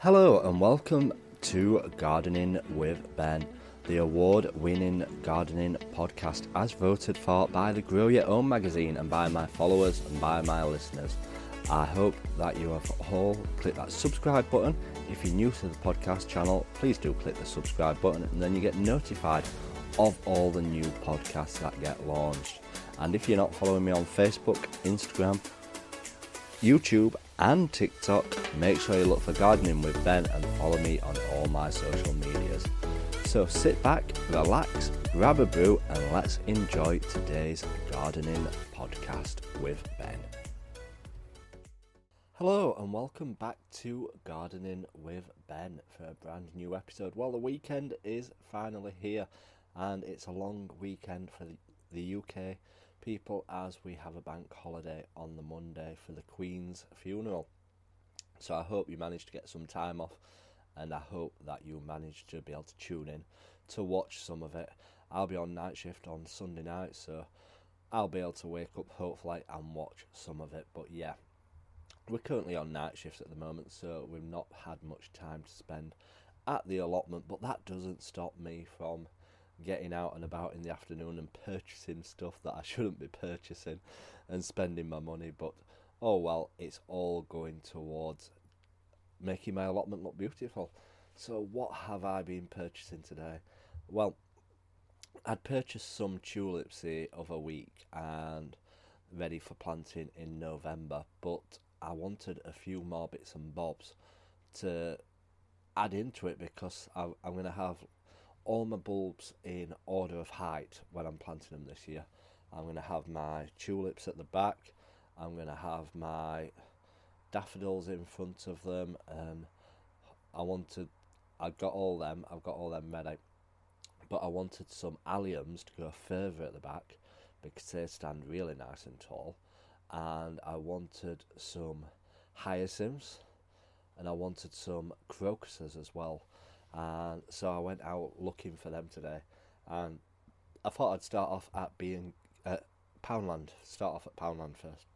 Hello and welcome to Gardening with Ben, the award-winning gardening podcast as voted for by the Grow Your Own magazine and by my followers and by my listeners. I hope that you have all clicked that subscribe button. If you're new to the podcast channel, please do click the subscribe button and then you get notified of all the new podcasts that get launched. And if you're not following me on Facebook, Instagram, YouTube and TikTok, make sure you look for Gardening with Ben and follow me on all my social medias. So sit back, relax, grab a brew and let's enjoy today's gardening podcast with Ben. Hello and welcome back to Gardening with Ben for a brand new episode. Well, the weekend is finally here and it's a long weekend for the UK people as we have a bank holiday on the Monday for the Queen's funeral. So I hope you managed to get some time off and I hope that you managed to be able to tune in to watch some of it. I'll be on night shift on Sunday night, so I'll be able to wake up hopefully and watch some of it. But yeah, we're currently on night shifts at the moment, so we've not had much time to spend at the allotment, but that doesn't stop me from getting out and about in the afternoon and purchasing stuff that I shouldn't be purchasing and spending my money. But oh well, it's all going towards making my allotment look beautiful. So what have I been purchasing today? Well, I'd purchased some tulips the other week and ready for planting in November, but I wanted a few more bits and bobs to add into it because I'm going to have all my bulbs in order of height when I'm planting them this year. I'm going to have my tulips at the back, I'm going to have my daffodils in front of them, and I've got all them ready, but I wanted some alliums to go further at the back because they stand really nice and tall, and I wanted some hyacinths and I wanted some crocuses as well. And so I went out looking for them today, and I thought I'd start off at Poundland first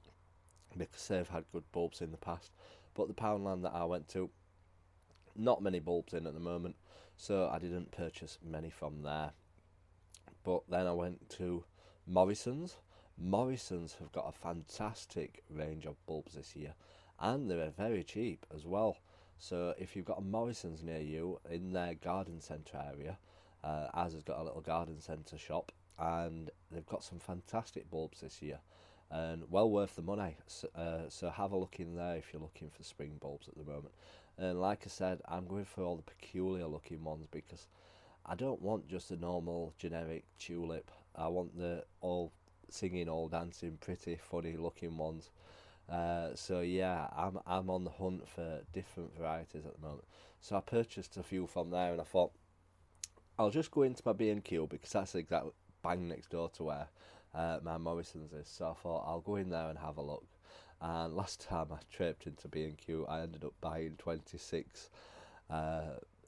because they've had good bulbs in the past, but the Poundland that I went to, not many bulbs in at the moment, so I didn't purchase many from there. But then I went to Morrison's. Morrison's have got a fantastic range of bulbs this year and they're very cheap as well. So if you've got a Morrison's near you in their garden centre area, ours has got a little garden centre shop and they've got some fantastic bulbs this year and well worth the money. So have a look in there if you're looking for spring bulbs at the moment. And like I said, I'm going for all the peculiar looking ones because I don't want just a normal generic tulip. I want the all singing, all dancing, pretty funny looking ones. So yeah, I'm on the hunt for different varieties at the moment. So I purchased a few from there and I thought I'll just go into my B&Q because that's exactly bang next door to where my Morrison's is. So I thought I'll go in there and have a look. And last time I tripped into B&Q, I ended up buying 26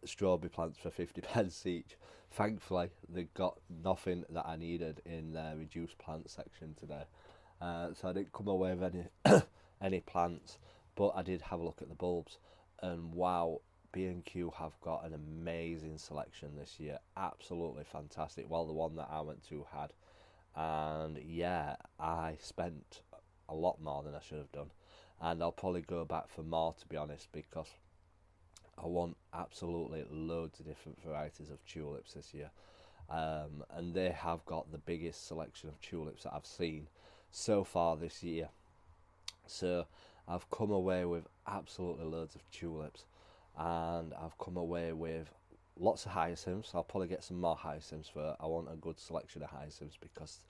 strawberry plants for 50p each. Thankfully, they got nothing that I needed in their reduced plant section today. So I didn't come away with any plants, but I did have a look at the bulbs, and wow, B&Q have got an amazing selection this year, absolutely fantastic. Well, the one that I went to had, and yeah, I spent a lot more than I should have done, and I'll probably go back for more to be honest, because I want absolutely loads of different varieties of tulips this year, and they have got the biggest selection of tulips that I've seen so far this year. So I've come away with absolutely loads of tulips and I've come away with lots of hyacinths. I'll probably get some more hyacinths for I want a good selection of hyacinths because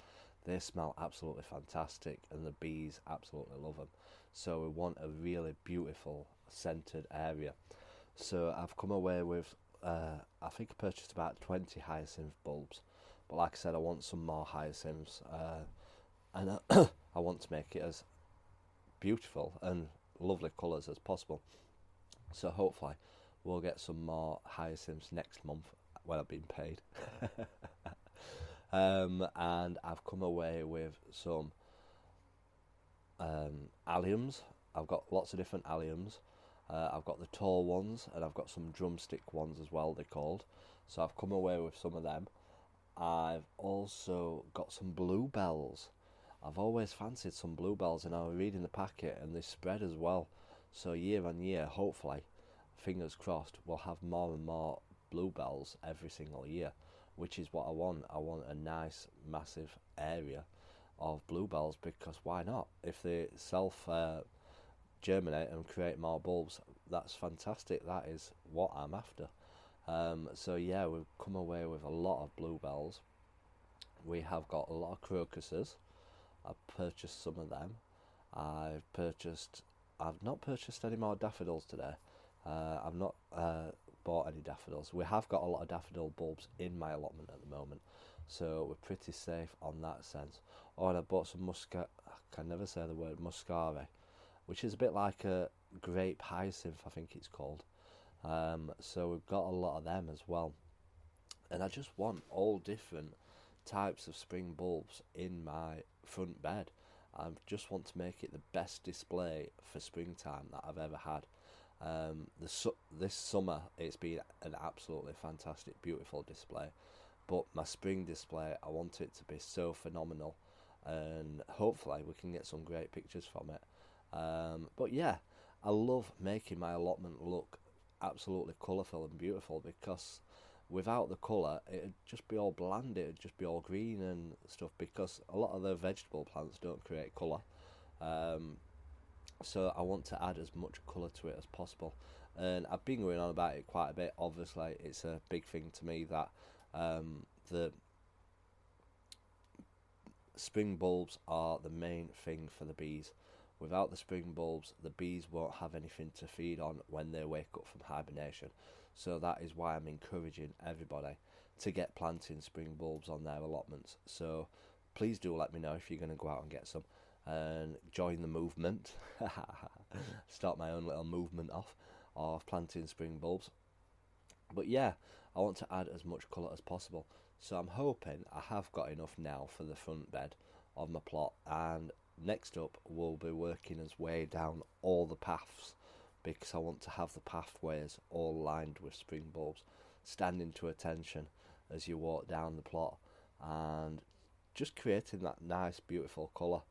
they smell absolutely fantastic and the bees absolutely love them. So we want a really beautiful scented area. So I've come away with I think I purchased about 20 hyacinth bulbs, but like I said, I want some more hyacinths, and I want to make it as beautiful and lovely colours as possible. So hopefully we'll get some more hyacinths next month when I've been paid. And I've come away with some alliums. I've got lots of different alliums. I've got the tall ones and I've got some drumstick ones as well, they're called. So I've come away with some of them. I've also got some bluebells. I've always fancied some bluebells, and I was reading the packet and they spread as well. So year on year, hopefully, fingers crossed, we'll have more and more bluebells every single year, which is what I want. I want a nice, massive area of bluebells, because why not? If they self germinate and create more bulbs, that's fantastic. That is what I'm after. So yeah, we've come away with a lot of bluebells. We have got a lot of crocuses. I've purchased some of them. I've not purchased any more daffodils today. I've not bought any daffodils. We have got a lot of daffodil bulbs in my allotment at the moment, so we're pretty safe on that sense. Oh, and I bought some I can never say the word muscari, which is a bit like a grape hyacinth, I think it's called. So we've got a lot of them as well. And I just want all different types of spring bulbs in my front bed. I just want to make it the best display for springtime that I've ever had. This summer it's been an absolutely fantastic, beautiful display. But my spring display, I want it to be so phenomenal, and hopefully we can get some great pictures from it. But yeah, I love making my allotment look absolutely colourful and beautiful, because without the colour it'd just be all bland, it'd just be all green and stuff, because a lot of the vegetable plants don't create colour. So I want to add as much colour to it as possible, and I've been going on about it quite a bit. Obviously it's a big thing to me that the spring bulbs are the main thing for the bees. Without the spring bulbs, the bees won't have anything to feed on when they wake up from hibernation. So that is why I'm encouraging everybody to get planting spring bulbs on their allotments. So please do let me know if you're going to go out and get some and join the movement. Start my own little movement off of planting spring bulbs. But yeah, I want to add as much colour as possible. So I'm hoping I have got enough now for the front bed of my plot, and next up we'll be working as way down all the paths, because I want to have the pathways all lined with spring bulbs, standing to attention as you walk down the plot, and just creating that nice beautiful colour.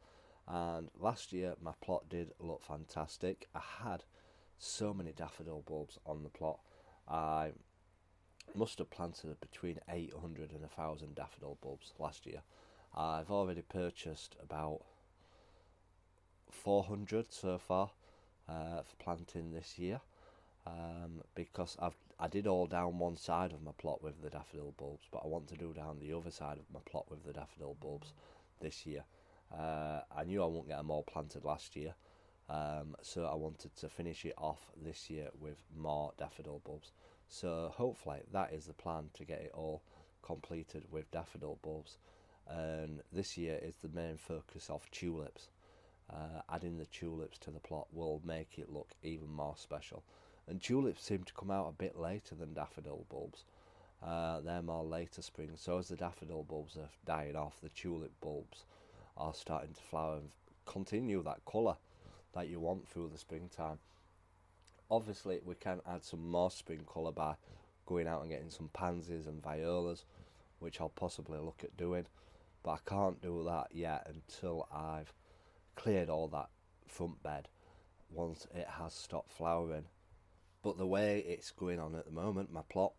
And last year my plot did look fantastic. I had so many daffodil bulbs on the plot. I must have planted between 800 and 1,000 daffodil bulbs last year. I've already purchased about 400 so far for planting this year, because I did all down one side of my plot with the daffodil bulbs, but I want to do down the other side of my plot with the daffodil bulbs this year. I knew I wouldn't get them all planted last year, so I wanted to finish it off this year with more daffodil bulbs. So hopefully that is the plan, to get it all completed with daffodil bulbs. And this year is the main focus of tulips. Adding the tulips to the plot will make it look even more special. And tulips seem to come out a bit later than daffodil bulbs. They're more later spring. So as the daffodil bulbs are dying off, the tulip bulbs are starting to flower and continue that colour that you want through the springtime. Obviously we can add some more spring colour by going out and getting some pansies and violas, which I'll possibly look at doing, but I can't do that yet until I've cleared all that front bed, once it has stopped flowering. But the way it's going on at the moment, my plot,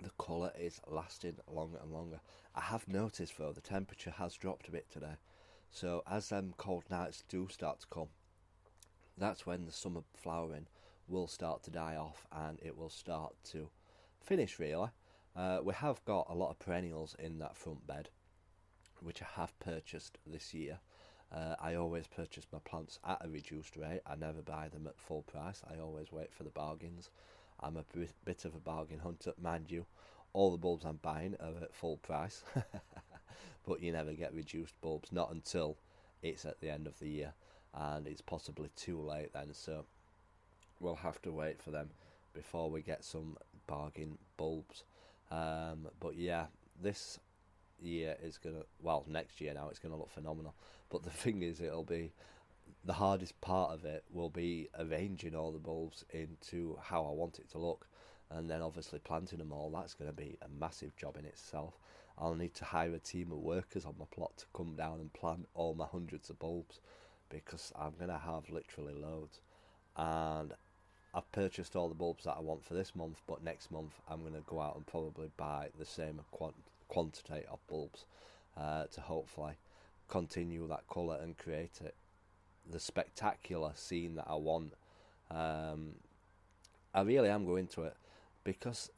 the colour is lasting longer and longer. I have noticed though the temperature has dropped a bit today, so as them cold nights do start to come, that's when the summer flowering will start to die off and it will start to finish really. We have got a lot of perennials in that front bed, which I have purchased this year. I always purchase my plants at a reduced rate. I never buy them at full price. I always wait for the bargains. I'm a bit of a bargain hunter, mind you. All the bulbs I'm buying are at full price, but you never get reduced bulbs, not until it's at the end of the year, and it's possibly too late then, so we'll have to wait for them before we get some bargain bulbs. But yeah, this year is gonna, well, next year now it's gonna look phenomenal. But the thing is, it'll be the hardest part of it will be arranging all the bulbs into how I want it to look, and then obviously planting them all. That's going to be a massive job in itself. I'll need to hire a team of workers on my plot to come down and plant all my hundreds of bulbs, because I'm going to have literally loads. And I've purchased all the bulbs that I want for this month, but next month I'm going to go out and probably buy the same quantity of bulbs to hopefully continue that colour and create the spectacular scene that I want. I really am going to it, because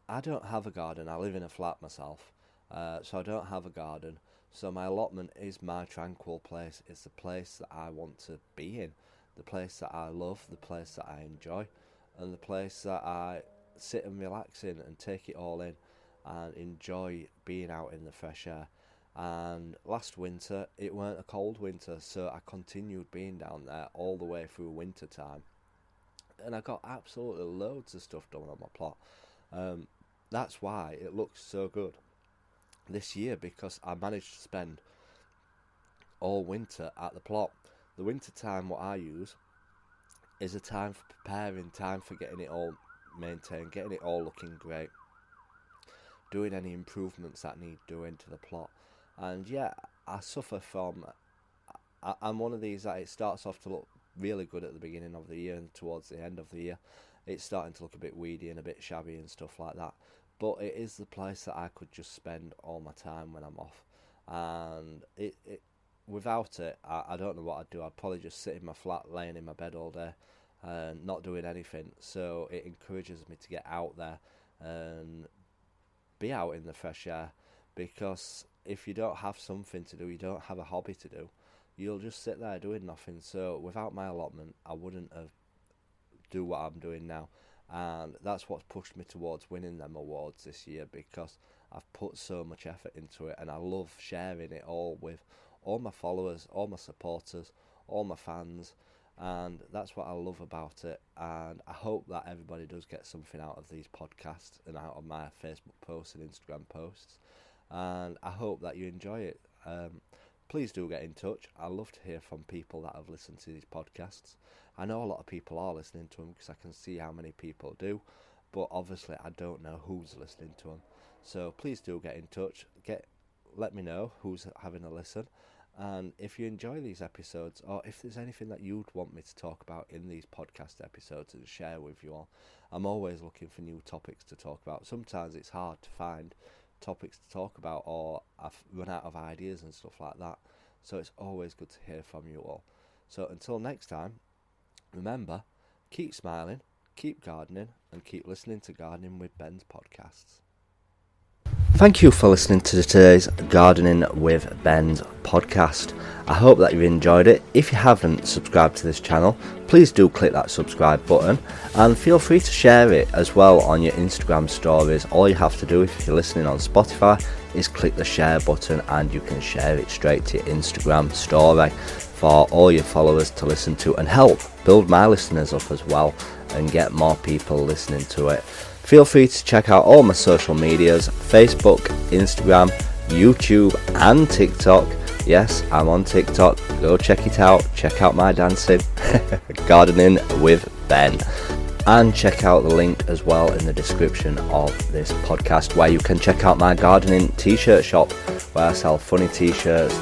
I don't have a garden. I live in a flat myself, so I don't have a garden. So my allotment is my tranquil place. It's the place that I want to be in, the place that I love, the place that I enjoy, and the place that I sit and relax in and take it all in and enjoy being out in the fresh air. And last winter, it weren't a cold winter, so I continued being down there all the way through winter time. And I got absolutely loads of stuff done on my plot. That's why it looks so good this year, because I managed to spend all winter at the plot. The winter time, what I use, is a time for preparing, time for getting it all maintained, getting it all looking great, doing any improvements that need doing to the plot. And yeah, I suffer from, I'm one of these that it starts off to look really good at the beginning of the year, and towards the end of the year it's starting to look a bit weedy and a bit shabby and stuff like that. But it is the place that I could just spend all my time when I'm off, and without it, I don't know what I'd do. I'd probably just sit in my flat, laying in my bed all day, and not doing anything. So it encourages me to get out there and be out in the fresh air, because if you don't have something to do, you don't have a hobby to do, you'll just sit there doing nothing. So without my allotment, I wouldn't have do what I'm doing now, and that's what's pushed me towards winning them awards this year, because I've put so much effort into it, and I love sharing it all with all my followers, all my supporters, all my fans, and that's what I love about it. And I hope that everybody does get something out of these podcasts and out of my Facebook posts and Instagram posts, and I hope that you enjoy it. Please do get in touch. I love to hear from people that have listened to these podcasts. I know a lot of people are listening to them, because I can see how many people do, but obviously I don't know who's listening to them. So please do get in touch. Let me know who's having a listen, and if you enjoy these episodes, or if there's anything that you'd want me to talk about in these podcast episodes and share with you all. I'm always looking for new topics to talk about. Sometimes it's hard to find topics to talk about, or I've run out of ideas and stuff like that, so it's always good to hear from you all. So until next time, remember, keep smiling, keep gardening, and keep listening to Gardening with Ben's podcasts. Thank you for listening to today's Gardening with Ben's podcast. I hope that you've enjoyed it. If you haven't subscribed to this channel, please do click that subscribe button, and feel free to share it as well on your Instagram stories. All you have to do, if you're listening on Spotify, is click the share button, and you can share it straight to your Instagram story for all your followers to listen to, and help build my listeners up as well and get more people listening to it. Feel free to check out all my social medias: Facebook, Instagram, YouTube and TikTok. Yes, I'm on TikTok. Go check it out. Check out my dancing. Gardening with Ben. And check out the link as well in the description of this podcast, where you can check out my gardening t-shirt shop, where I sell funny t-shirts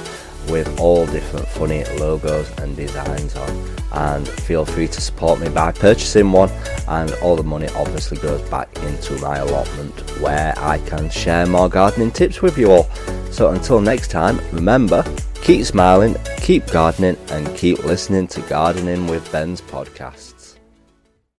with all different funny logos and designs on. And feel free to support me by purchasing one, and all the money obviously goes back into my allotment, where I can share more gardening tips with you all. So until next time, remember, keep smiling, keep gardening, and keep listening to Gardening with Ben's podcast.